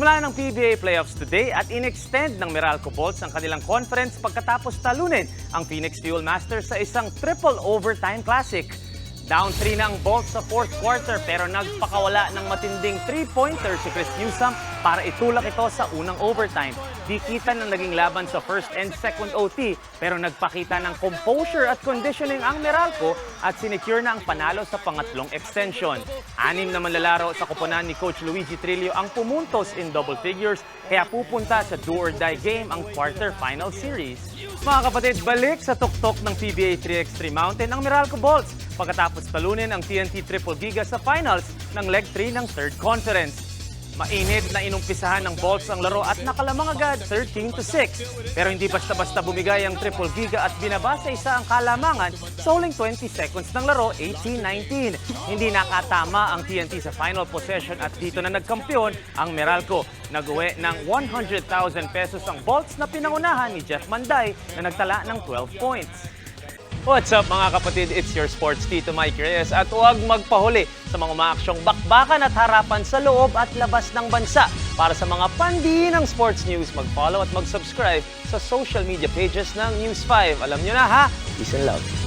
Nagsimula ng PBA playoffs today at in-extend ng Meralco Bolts ang kanilang conference pagkatapos talunin ang Phoenix Fuel Masters sa isang triple overtime classic. Down 3 na ang Bolts sa fourth quarter pero nagpakawala ng matinding 3-pointer si Chris Newsome para itulak ito sa unang overtime. Di kita ng naging laban sa first and second OT pero nagpakita ng composure at conditioning ang Meralco at sinecure na ang panalo sa pangatlong extension. 6 na manlalaro sa koponan ni Coach Luigi Trillo ang pumuntos in double figures kaya pupunta sa do-or-die game ang quarter-final series. Mga kapatid, balik sa tuktok ng PBA 3x3 Mountain ang Meralco Bolts pagkatapos talunin ang TNT Triple Giga sa finals ng Leg 3 ng third conference. Mainit na inumpisahan ng Bolts ang laro at nakalamang agad 13-6. Pero hindi basta-basta bumigay ang Triple Giga at binabasa isa ang kalamangan sa huling 20 seconds ng laro, 18-19. Hindi nakatama ang TNT sa final possession at dito na nagkampiyon ang Meralco. Nag-uwi ng 100,000 pesos ang Bolts na pinangunahan ni Jeff Manday na nagtala ng 12 points. What's up mga kapatid? It's your sports Tito Mike Reyes at huwag magpahuli sa mga umaaksyong bakbakan at harapan sa loob at labas ng bansa. Para sa mga pandinang sports news, mag-follow at mag-subscribe sa social media pages ng News 5. Alam nyo na ha? Peace and love.